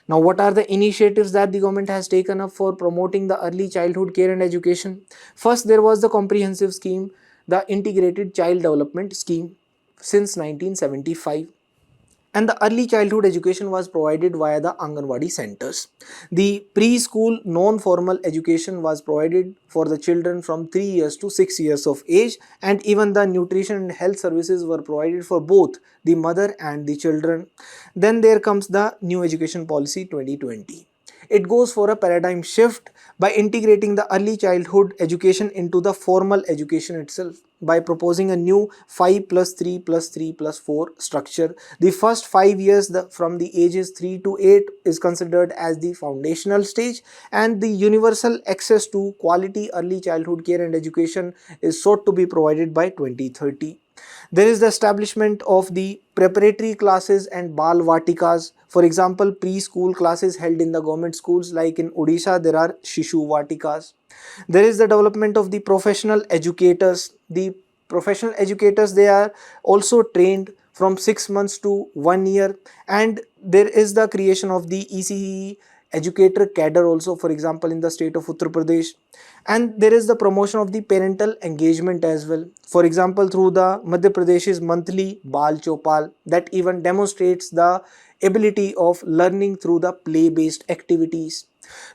Now, what are the initiatives that the government has taken up for promoting the early childhood care and education? First, there was the comprehensive scheme, the Integrated Child Development Scheme since 1975, and the early childhood education was provided via the Anganwadi centers. The preschool non-formal education was provided for the children from 3 years to 6 years of age, and even the nutrition and health services were provided for both the mother and the children. Then there comes the new education policy 2020. It goes for a paradigm shift by integrating the early childhood education into the formal education itself by proposing a new 5 plus 3 plus 3 plus 4 structure. The first 5 years from the ages 3 to 8 is considered as the foundational stage, and the universal access to quality early childhood care and education is sought to be provided by 2030. There is the establishment of the preparatory classes and Bal Vatikas. For example, preschool classes held in the government schools like in Odisha, there are Shishu Vatikas. There is the development of the professional educators. The professional educators, they are also trained from 6 months to 1 year, and there is the creation of the ECE educator cadre also, for example in the state of Uttar Pradesh. And there is the promotion of the parental engagement as well, for example through the Madhya Pradesh's monthly Bal Chopal that even demonstrates the ability of learning through the play based activities.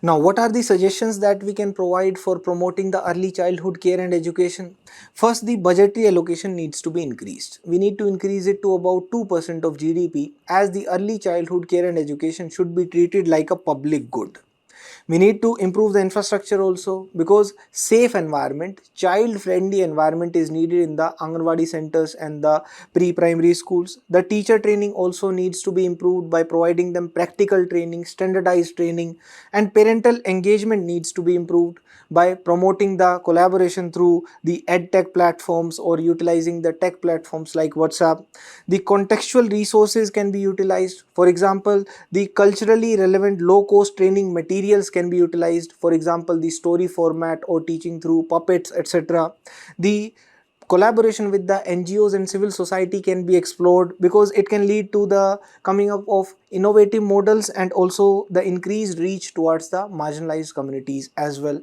Now, what are the suggestions that we can provide for promoting the early childhood care and education? First, the budgetary allocation needs to be increased. We need to increase it to about 2% of GDP, as the early childhood care and education should be treated like a public good. We need to improve the infrastructure also because safe environment, child friendly environment is needed in the Anganwadi centers and the pre-primary schools. The teacher training also needs to be improved by providing them practical training, standardized training, and parental engagement needs to be improved by promoting the collaboration through the edtech platforms or utilizing the tech platforms like WhatsApp. The contextual resources can be utilized. For example, the culturally relevant low cost training materials can be utilized. For example, the story format or teaching through puppets, etc. The collaboration with the NGOs and civil society can be explored because it can lead to the coming up of innovative models and also the increased reach towards the marginalized communities as well.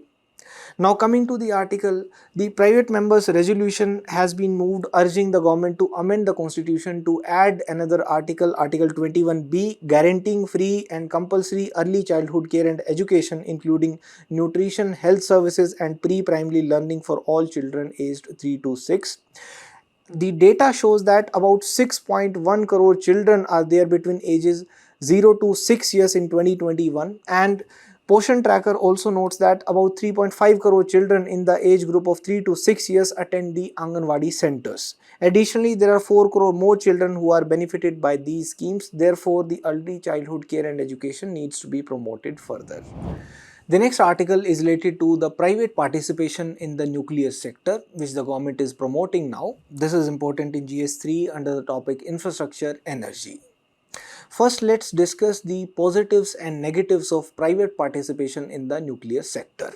Now coming to the article, the private members resolution has been moved urging the government to amend the constitution to add another article, Article 21B, guaranteeing free and compulsory early childhood care and education including nutrition, health services and pre-primary learning for all children aged 3 to 6. The data shows that about 6.1 crore children are there between ages 0 to 6 years in 2021, and Poshan Tracker also notes that about 3.5 crore children in the age group of 3 to 6 years attend the Anganwadi centers. Additionally, there are 4 crore more children who are benefited by these schemes. Therefore, the early childhood care and education needs to be promoted further. The next article is related to the private participation in the nuclear sector, which the government is promoting now. This is important in GS3 under the topic infrastructure energy. First, let's discuss the positives and negatives of private participation in the nuclear sector.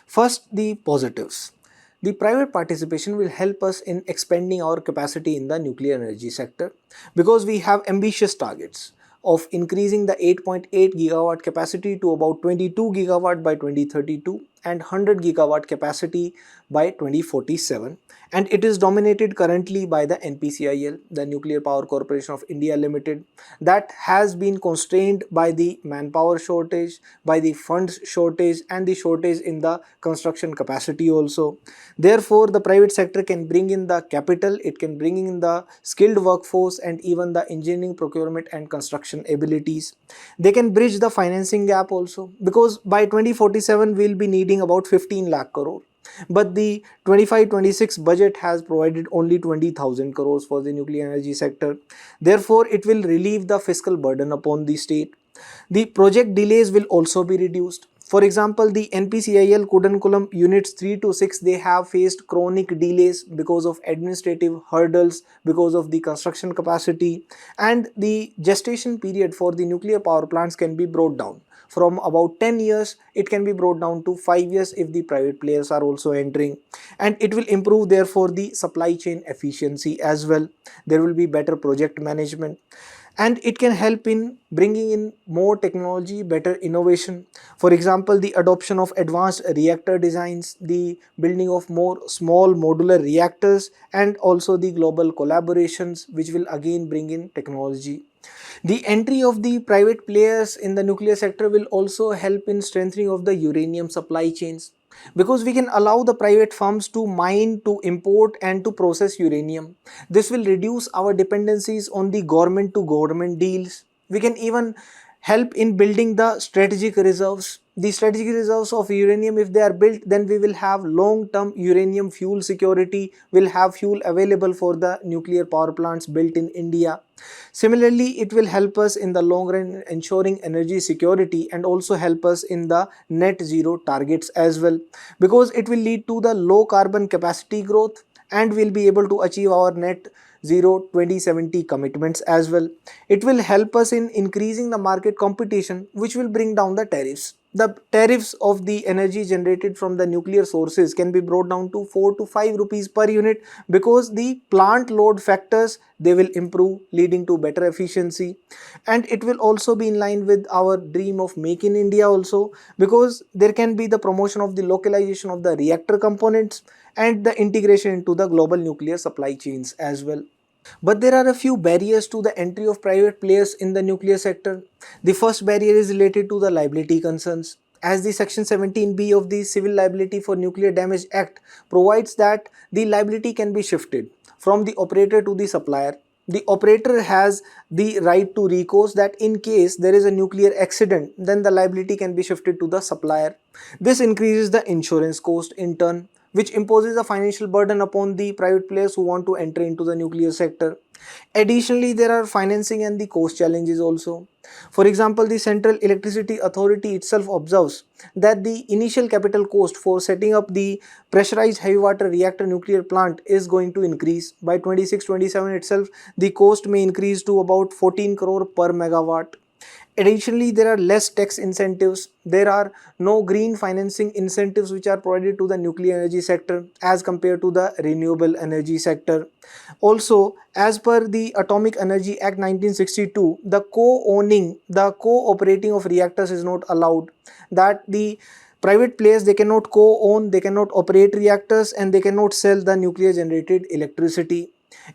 First, the positives. The private participation will help us in expanding our capacity in the nuclear energy sector because we have ambitious targets of increasing the 8.8 gigawatt capacity to about 22 gigawatt by 2032 and 100 gigawatt capacity by 2047, and it is dominated currently by the NPCIL, the Nuclear Power Corporation of India Limited, that has been constrained by the manpower shortage, by the funds shortage and the shortage in the construction capacity also. Therefore, the private sector can bring in the capital, it can bring in the skilled workforce and even the engineering, procurement and construction abilities. They can bridge the financing gap also, because by 2047 we will be needing about 15 lakh crore. But the 25-26 budget has provided only 20,000 crores for the nuclear energy sector. Therefore, it will relieve the fiscal burden upon the state. The project delays will also be reduced. For example, the NPCIL Kudankulam units 3 to 6, they have faced chronic delays because of administrative hurdles, because of the construction capacity, and the gestation period for the nuclear power plants can be brought down. From about 10 years, it can be brought down to 5 years if the private players are also entering. And it will improve therefore the supply chain efficiency as well. There will be better project management. And it can help in bringing in more technology, better innovation. For example, the adoption of advanced reactor designs, the building of more small modular reactors, and also the global collaborations, which will again bring in technology. The entry of the private players in the nuclear sector will also help in strengthening of the uranium supply chains, because we can allow the private firms to mine, to import and to process uranium. This will reduce our dependencies on the government to government deals. We can even help in building the strategic reserves. The strategic reserves of uranium, if they are built, then we will have long-term uranium fuel security, will have fuel available for the nuclear power plants built in India. Similarly, it will help us in the long run ensuring energy security and also help us in the net zero targets as well, because it will lead to the low carbon capacity growth and we'll be able to achieve our net zero 2070 commitments as well. It will help us in increasing the market competition, which will bring down the tariffs. The tariffs of the energy generated from the nuclear sources can be brought down to 4 to 5 rupees per unit, because the plant load factors, they will improve, leading to better efficiency. And it will also be in line with our dream of Make in India also, because there can be the promotion of the localization of the reactor components and the integration into the global nuclear supply chains as well. But there are a few barriers to the entry of private players in the nuclear sector. The first barrier is related to the liability concerns. As the Section 17B of the Civil Liability for Nuclear Damage Act provides that the liability can be shifted from the operator to the supplier. The operator has the right to recourse that in case there is a nuclear accident, then the liability can be shifted to the supplier. This increases the insurance cost in turn, which imposes a financial burden upon the private players who want to enter into the nuclear sector. Additionally, there are financing and the cost challenges also. For example, the Central Electricity Authority itself observes that the initial capital cost for setting up the pressurized heavy water reactor nuclear plant is going to increase. By 26-27 itself, the cost may increase to about 14 crore per megawatt. Additionally, there are less tax incentives. There are no green financing incentives which are provided to the nuclear energy sector as compared to the renewable energy sector. Also, as per the Atomic Energy Act 1962, the co-owning, the co-operating of reactors is not allowed. That the Private players, they cannot co-own, they cannot operate reactors, and they cannot sell the nuclear generated electricity.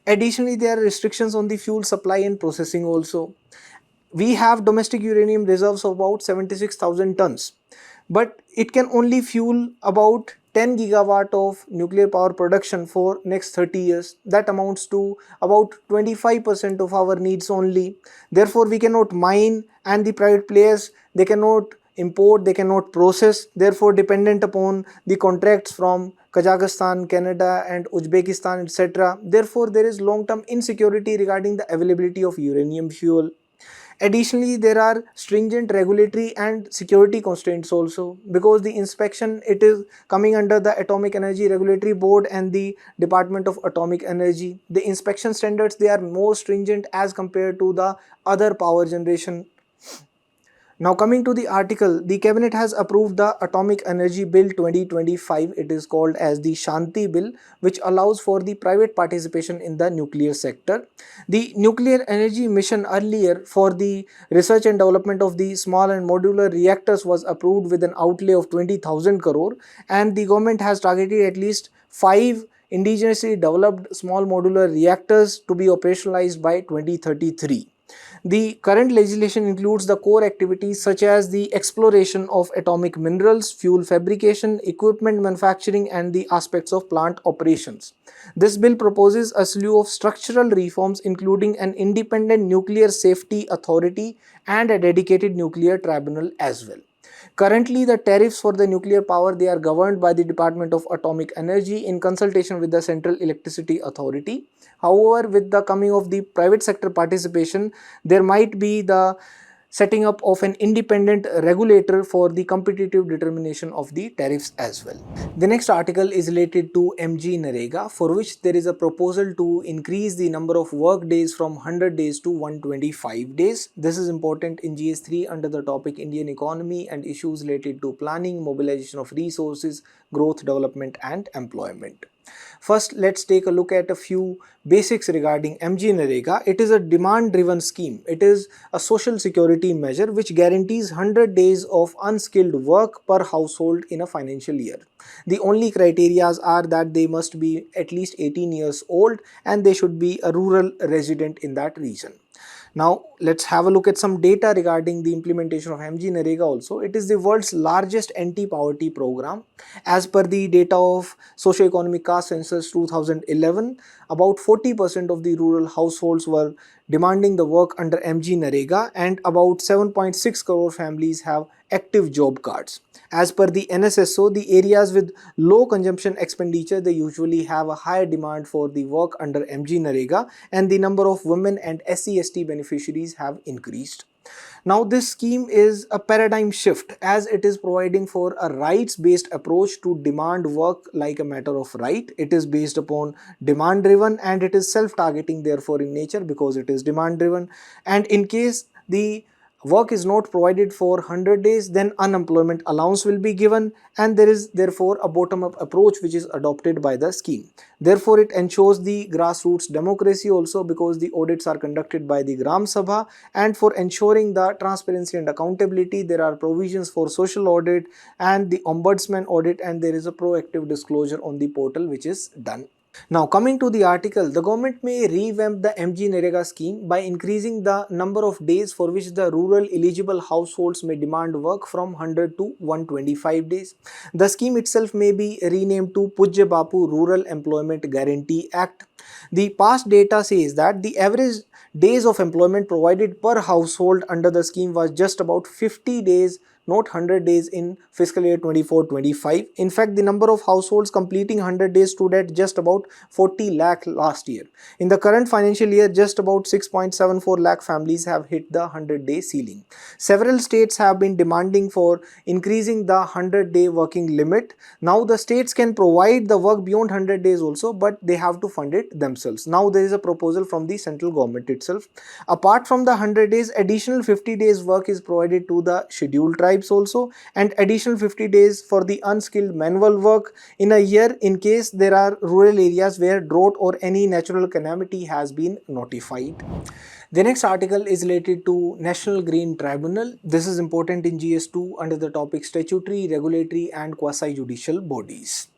Additionally, there are restrictions on the fuel supply and processing also. We have domestic uranium reserves of about 76,000 tons, but it can only fuel about 10 gigawatt of nuclear power production for next 30 years. That amounts to about 25% of our needs only. Therefore, we cannot mine, and the private players, they cannot import, they cannot process, therefore dependent upon the contracts from Kazakhstan, Canada and Uzbekistan, etc. Therefore, there is long-term insecurity regarding the availability of uranium fuel. Additionally, there are stringent regulatory and security constraints also, because the inspection, it is coming under the Atomic Energy Regulatory Board and the Department of Atomic Energy. The inspection standards, they are more stringent as compared to the other power generation. Now coming to the article, the cabinet has approved the Atomic Energy Bill 2025. It is called as the Shanti Bill, which allows for the private participation in the nuclear sector. The nuclear energy mission earlier for the research and development of the small and modular reactors was approved with an outlay of 20,000 crore, and the government has targeted at least 5 indigenously developed small modular reactors to be operationalized by 2033. The current legislation includes the core activities such as the exploration of atomic minerals, fuel fabrication, equipment manufacturing, and the aspects of plant operations. This bill proposes a slew of structural reforms, including an independent nuclear safety authority and a dedicated nuclear tribunal as well. Currently, the tariffs for the nuclear power, they are governed by the Department of Atomic Energy in consultation with the Central Electricity Authority. However, with the coming of the private sector participation, there might be the setting up of an independent regulator for the competitive determination of the tariffs as well. The next article is related to MG Narega, for which there is a proposal to increase the number of work days from 100 days to 125 days. This is important in GS3 under the topic Indian economy and issues related to planning, mobilization of resources, growth, development and employment. First, let's take a look at a few basics regarding MG Narega. It is a demand-driven scheme. It is a social security measure which guarantees 100 days of unskilled work per household in a financial year. The only criteria are that they must be at least 18 years old and they should be a rural resident in that region. Now, let's have a look at some data regarding the implementation of MG Narega also. It is the world's largest anti-poverty program. As per the data of Socio-Economic Caste Census 2011, about 40% of the rural households were demanding the work under MG Narega, and about 7.6 crore families have active job cards. As per the NSSO, the areas with low consumption expenditure, they usually have a higher demand for the work under MG Narega, and the number of women and SC/ST beneficiaries have increased. Now, this scheme is a paradigm shift as it is providing for a rights-based approach to demand work like a matter of right. It is based upon demand-driven and it is self-targeting therefore in nature because it is demand-driven. And in case the work is not provided for 100 days, then unemployment allowance will be given, and there is therefore a bottom-up approach which is adopted by the scheme. Therefore, it ensures the grassroots democracy also because the audits are conducted by the Gram Sabha, and for ensuring the transparency and accountability, there are provisions for social audit and the ombudsman audit, and there is a proactive disclosure on the portal which is done. Now, coming to the article, the government may revamp the MG Narega scheme by increasing the number of days for which the rural eligible households may demand work from 100 to 125 days. The scheme itself may be renamed to Pujya Bapu Rural Employment Guarantee Act. The past data says that the average days of employment provided per household under the scheme was just about 50 days, not 100 days in fiscal year 24-25. In fact, the number of households completing 100 days stood at just about 40 lakh last year. In the current financial year, just about 6.74 lakh families have hit the 100-day ceiling. Several states have been demanding for increasing the 100-day working limit. Now, the states can provide the work beyond 100 days also, but they have to fund it themselves. Now, there is a proposal from the central government itself. Apart from the 100 days, additional 50 days work is provided to the scheduled tribes also, and additional 50 days for the unskilled manual work in a year in case there are rural areas where drought or any natural calamity has been notified. The next article is related to National Green Tribunal. This is important in GS2 under the topic statutory, regulatory and quasi-judicial bodies.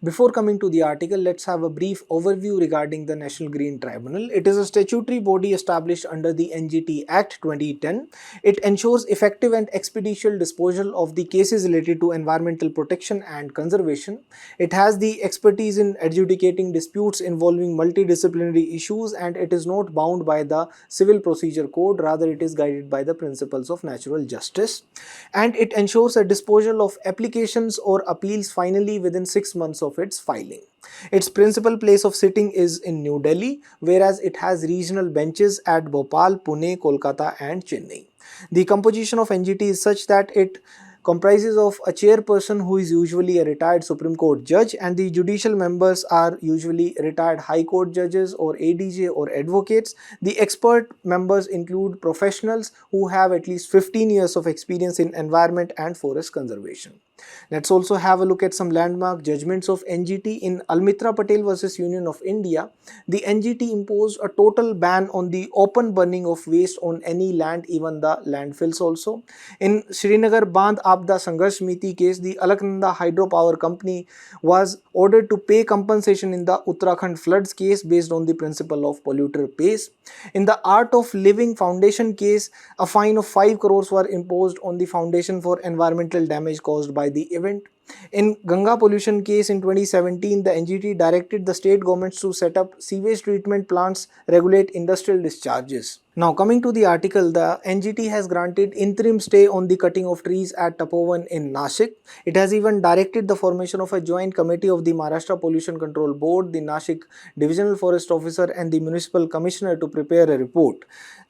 Before coming to the article, let's have a brief overview regarding the National Green Tribunal. It is a statutory body established under the NGT Act 2010. It ensures effective and expeditious disposal of the cases related to environmental protection and conservation. It has the expertise in adjudicating disputes involving multidisciplinary issues, and it is not bound by the Civil Procedure Code, rather it is guided by the principles of natural justice. And it ensures a disposal of applications or appeals finally within 6 months of its filing. Its principal place of sitting is in New Delhi, whereas it has regional benches at Bhopal, Pune, Kolkata and Chennai. The composition of NGT is such that it comprises of a chairperson who is usually a retired Supreme Court judge, and the judicial members are usually retired High Court judges or ADJ or advocates. The expert members include professionals who have at least 15 years of experience in environment and forest conservation. Let's also have a look at some landmark judgments of NGT. In Almitra Patel versus Union of India, the NGT imposed a total ban on the open burning of waste on any land, even the landfills also. In Srinagar Bandh Abda Sangharsh Samiti case, the Alaknanda Hydropower Company was ordered to pay compensation in the Uttarakhand floods case based on the principle of polluter pays. In the Art of Living Foundation case, a fine of 5 crores were imposed on the foundation for environmental damage caused by the event. In Ganga pollution case in 2017, the NGT directed the state governments to set up sewage treatment plants, regulate industrial discharges. Now coming to the article, the NGT has granted interim stay on the cutting of trees at Tapovan in Nashik. It has even directed the formation of a joint committee of the Maharashtra Pollution Control Board, the Nashik Divisional Forest Officer and the Municipal Commissioner to prepare a report.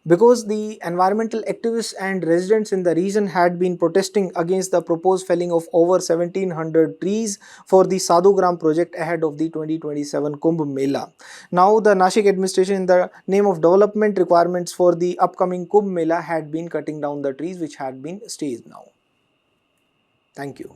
Because the environmental activists and residents in the region had been protesting against the proposed felling of over 1700 trees for the Sadhugram project ahead of the 2027 Kumbh Mela. Now the Nashik administration, in the name of development requirements for the upcoming Kumbh Mela, had been cutting down the trees which had been staged now. Thank you.